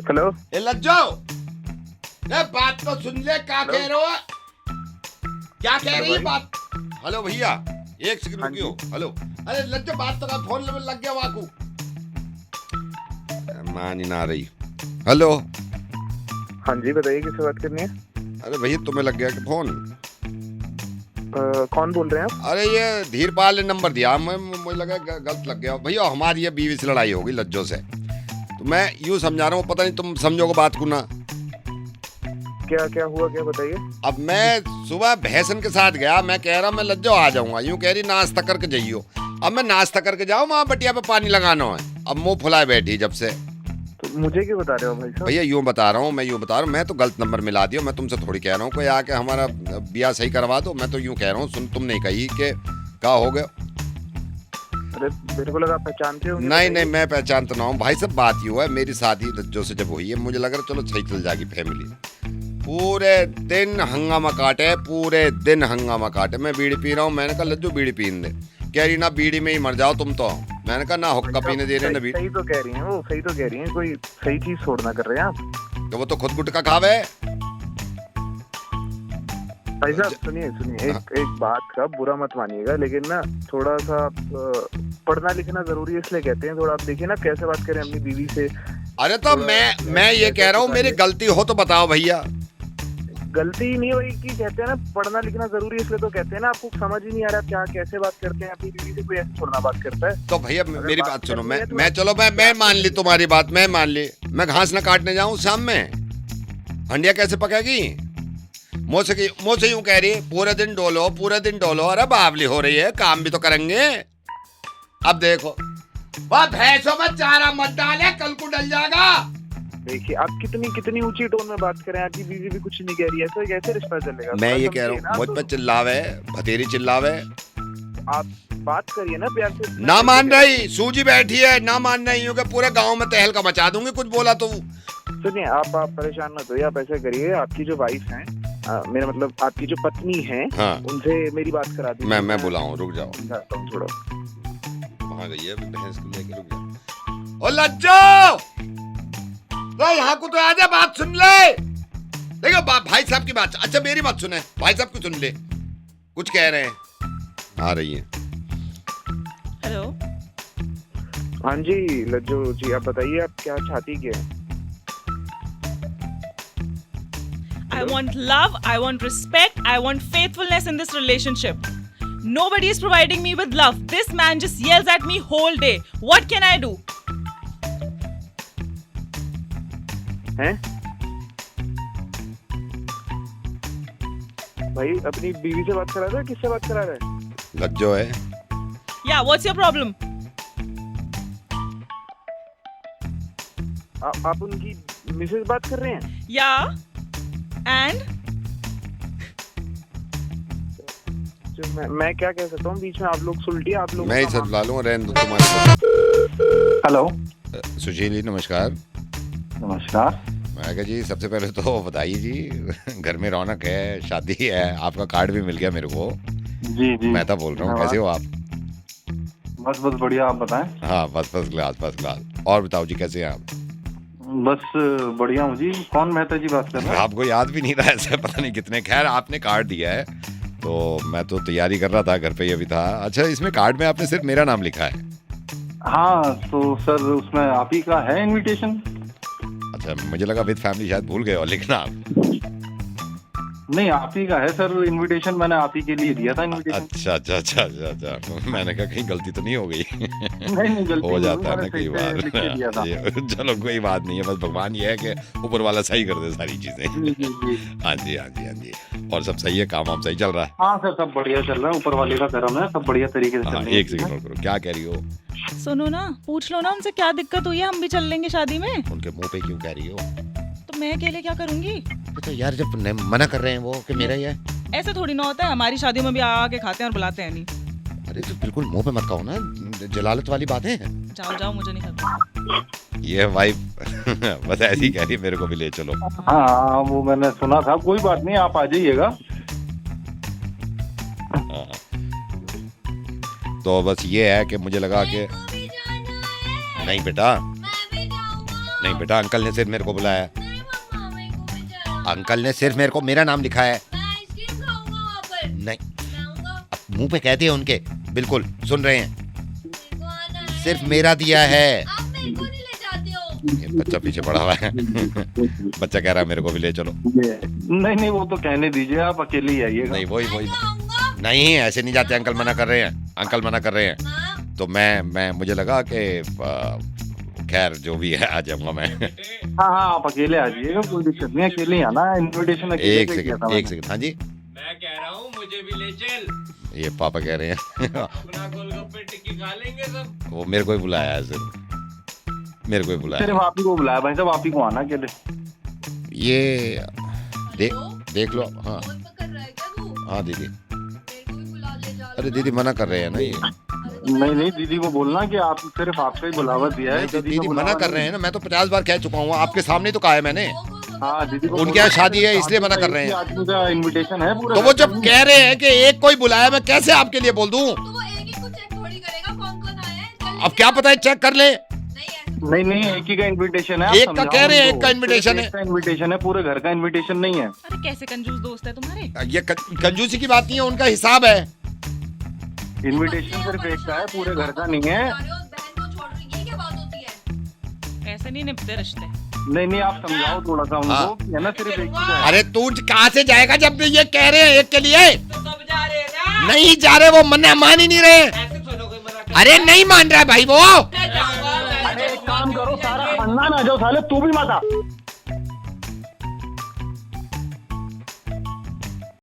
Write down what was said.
Hello. ए लज्जो, ए बात तो सुन ले, क्या कह रहे हो? क्या कह रही है बात? हेलो भैया, एक सेकंड हाँ रुकियो। हेलो, अरे लज्जो बात तो का फोन लेवल लग गया वाकू। मान ही ना रही। हेलो। हाँ जी, बताइए किससे बात करनी है? अरे भैया तुम्हें लग गया कि फोन? कौन बोल रहे हैं आप? अरे ये धीरपाल ने नंबर दिया, मुझे लगा गलत लग गया। भैया हमारी ये बीवी से लड़ाई होगी लज्जो से, तो मैं यूँ समझा रहा हूँ, पता नहीं तुम समझोगे बात को ना। क्या क्या हुआ, क्या बताइए। अब मैं सुबह भैंसन के साथ गया, मैं कह रहा मैं लज्जो आ जाऊंगा, यूं कह रही नाश्ता करके जाइयो। अब मैं नाश्ता करके जाऊँ, वहाँ बटिया पे पानी लगाना है। अब मुंह फुलाए बैठी जब से। तो मुझे क्यों बता रहे हो भाई साहब? भैया यूं बता रहा हूँ, मैं तो गलत नंबर मिला दिया। मैं तुमसे थोड़ी कह रहा हूँ कोई आके हमारा ब्याह सही करवा दो। मैं तो यूं कह रहा हूँ, सुन तुम नहीं कही कि क्या हो गया। अरे मेरे को लगा आप पहचानते हो। नहीं नहीं, मैं पहचानता ना हूँ भाई साहब। बात ये हुआ है, मेरी शादी लज्जो से जब हुई है, मुझे लग रहा चलो सही चल जाएगी फैमिली। पूरे दिन हंगामा काटे, पूरे दिन हंगामा काटे। मैं बीड़ी पी रहा हूँ, मैंने कहा लज्जू बीड़ी पीने दे। कह रही ना बीड़ी में ही मर जाओ तुम तो। मैंने कहा ना हुक्का पीने दे रहे ना बीड़ी। सही तो कह रही हैं वो, सही तो कह रही हैं। कोई सही चीज छोड़ना कर रहे हैं आप। तो वो तो खुद गुटखा खावे। भाई साहब सुनिए सुनिए, एक बात का बुरा मत मानिएगा, लेकिन ना थोड़ा सा पढ़ना लिखना जरूरी है, इसलिए कहते हैं। थोड़ा आप देखिए ना कैसे बात करें अपनी बीवी से। अरे तो मैं ये कह रहा हूँ, मेरी गलती हो तो बताओ भैया। गलती नहीं वही की कहते हैं ना, पढ़ना लिखना जरूरी है, इसलिए तो कहते हैं ना। आपको समझ ही नहीं आ रहा क्या कैसे बात करते हैं अपनी बीवी से, कोई ऐसे थोड़ा बात करता है। तो भैया मेरी बात सुनो, मैं मान ली तुम्हारी बात, मैं मान ली। मैं घास ना काटने जाऊं शाम में, हंडिया कैसे पकेगी? मुँह से यूं कह रही पूरे दिन डोलो, पूरे दिन डोलो। अरे बावली हो रही है, काम भी तो करेंगे। अब देखो, वह भैंसों में चारा मत डाले, कल को डल जाएगा। देखिए आप कितनी ऊंची टोन में बात करें, आपकी बीवी भी कुछ नहीं कह रही है, ऐसा कैसे रिश्ता चलेगा? मैं ये कह रहा हूँ, मुझ पर चिल्लावे, भतेरी चिल्लावे। आप बात करिए ना प्यार से। ना मान रही, सूजी बैठी है, ना मान रही हूँ कि पूरे गांव में तहलका मचा दूंगी कुछ बोला तो। सुनिए आप परेशान मत होइए। आप ऐसे करिए, आपकी जो वाइफ है, मेरा मतलब आपकी जो पत्नी है, हाँ। उनसे मेरी बात करा दीजिए। मैं बुलाऊं, रुक जाओ। समझाता हूँ थोड़ा। वहां गई है भैंस को लेके, रुक जाओ। ओ लज्जो, तो यहाँ को तो आ जा, बात सुन ले। देखो भाई साहब की बात, अच्छा मेरी बात सुने, भाई साहब की सुन ले, कुछ कह रहे हैं। आ रही है। हेलो। हाँ जी लज्जो जी, आप बताइए आप क्या चाहती क्या है? I want love, I want respect, I want faithfulness in this relationship. Nobody is providing me with love. This man just yells at me whole day. What can I do? हैं? भाई अपनी बीवी से बात करा रहा है, किससे बात करा रहा है? लज्जो है। Yeah, what's your problem? आप उनकी मिसेज बात कर रहे हैं? Yeah. And? मैं क्या कह सकता हूँ बीच में? आप लोग सुलटिए, आप लोग। मैं ही सब ला लूंगा, रहने दो तुम्हारे। हेलो। सुशील जी नमस्कार। नमस्कार। मैं कहा जी सबसे पहले तो बताइए जी, घर में रौनक है, शादी है, आपका कार्ड भी मिल गया मेरे को। जी जी, मैं तो बोल रहा हूँ, कैसे हो आप? बस बढ़िया, आप बताएं। हाँ बस फर्स्ट क्लास। और बताओ जी कैसे हैं आप? बस बढ़िया हूँ जी। कौन मेहता जी बात कर रहे हैं? आपको याद भी नहीं रहा ऐसे, पता नहीं कितने। खैर आपने कार्ड दिया है, तो मैं तो तैयारी कर रहा था, घर पे ही अभी था। अच्छा इसमें कार्ड में आपने सिर्फ मेरा नाम लिखा है? हाँ तो सर उसमें आप ही का है इनविटेशन। अच्छा मुझे लगा विद फैमिली शायद भूल गए और लिखना आप। नहीं, आप ही का है सर इनविटेशन, मैंने आप ही के लिए दिया था इनविटेशन। अच्छा। मैंने कहा कहीं गलती तो नहीं हो गई। नहीं गलती हो जाता है ना मैंने कई सही से लिख के दिया था। बार। चलो कोई बात नहीं है, बस भगवान ये है कि ऊपर वाला सही कर दे सारी चीजें। हाँ जी। और सब सही है, काम वाम सही चल रहा है? हाँ सर सब बढ़िया चल रहा है, ऊपर वाले का करम है, सब बढ़िया तरीके से चल रहा है। एक सेकंड और करो, क्या कह रही हो? सुनो ना, पूछ लो ना उनसे क्या दिक्कत हुई है, हम भी चल लेंगे शादी में। उनके मुंह पे क्यों कह रही हो? तो मैं अकेले क्या करूंगी? तो यार जब मना कर रहे हैं वो कि मेरा ही है। ऐसे थोड़ी ना होता है, हमारी शादियों में भी आके खाते हैं और बुलाते हैं नहीं। अरे तो बिल्कुल मुंह पे मत कहो ना, जलालत वाली बातें हैं। जाओ मुझे नहीं खाता। ये वाइफ बस ऐसी कह रही है, मेरे को भी ले चलो। हाँ वो मैंने सुना था, कोई बात नहीं आप आ जाइएगा। तो बस ये है कि मुझे लगा कि नहीं बेटा, नहीं बेटा, अंकल ने सिर्फ मेरे को बुलाया है। नहीं मम्मा, मेरे को भी जाना। अंकल ने सिर्फ मेरे को मेरा नाम लिखा है। मैं आइसक्रीम खाऊंगा वहाँ पर। नहीं, मैं आऊंगा। मुंह पे कहते हैं उनके, बिल्कुल सुन रहे हैं। मेरे को आना है। सिर्फ मेरा दिया है। आप मेरे को नहीं ले जाते हो। ये बच्चा पीछे पड़ा हुआ है। बच्चा कह रहा है मेरे को भी ले चलो। नहीं नहीं, वो तो कहने दीजिए, आप अकेले ही आइएगा। नहीं वही वही, मैं तो आऊंगा। नहीं ऐसे नहीं जाते, अंकल मना कर रहे हैं, अंकल मना कर रहे हैं। हाँ। तो मैं मुझे लगा कि खैर जो भी है आ जाऊंगा मैं। हाँ हाँ, आप अकेले आ जाइएगा, कोई दिक्कत नहीं, अकेले ही आना। इनविटेशन अकेले एक पे किया था सेकंड, एक मैंने। सेकंड। हाँ जी, मैं कह रहा हूँ मुझे भी ले चल, ये पापा कह रहे हैं। अपना गोलगप्पे टिक्की खा लेंगे सब। वो मेरे को ही बुलाया है, सिर्फ मेरे को ही बुलाया सिर्फ आप ही को बुलाया भाई साहब, आप ही को आना अकेले। ये देख लो। हाँ फोन पकड़ रहा है क्या तू? हाँ दीदी। मेरे को भी बुला ले जा। अरे दीदी मना कर रहे हैं ना ये। नहीं नहीं, दीदी को बोलना कि आप सिर्फ आपका ही बुलावा दिया है। नहीं तो का दीदी बुलावा मना कर नहीं। रहे हैं ना, मैं तो 50 बार कह चुका हूँ, आपके सामने तो कहा है मैंने। हाँ, दीदी को उनके यहाँ शादी है इसलिए मना कर रहे हैं। आदमी का इनविटेशन है पूरा। तो वो जब कह रहे हैं कि एक कोई बुलाया, मैं कैसे आपके लिए बोल दूं? तो वो एक एक को चेक थोड़ी करेगा कौन कौन आया है। जल्दी अब क्या पता है, चेक कर ले। नहीं ऐसा नहीं नहीं, एक ही का इनविटेशन है। आप एक का समझाओ कह रहे हैं, उनको। एक का invitation सिर्फ है। एक का इनविटेशन है, पूरे घर का इनविटेशन नहीं है। अरे कैसे कंजूस दोस्त है तुम्हारे। ये कंजूसी की बात नहीं है, उनका हिसाब है। इनविटेशन सिर्फ एक का है, पूरे घर का नहीं है। बहन को छोड़ रही, ये क्या बात होती है? ऐसे नहीं निपटते रिश्ते। नहीं नहीं, आप समझाओ थोड़ा सा हाँ। उनको कि है ना, सिर्फ एक ही का है। अरे तू कहाँ से जाएगा जब ये कह रहे हैं एक के लिए? तो सब जा रहे हैं ना? नहीं जा रहे, वो मना मान ही नहीं रहे। ऐसे थोड़ा कोई मना कर। अरे नहीं मान रहा है भाई वो। मैं जाऊंगा, मैं अरे एक काम करो, सारा खानदान आ जाओ साले, तू भी मत आ।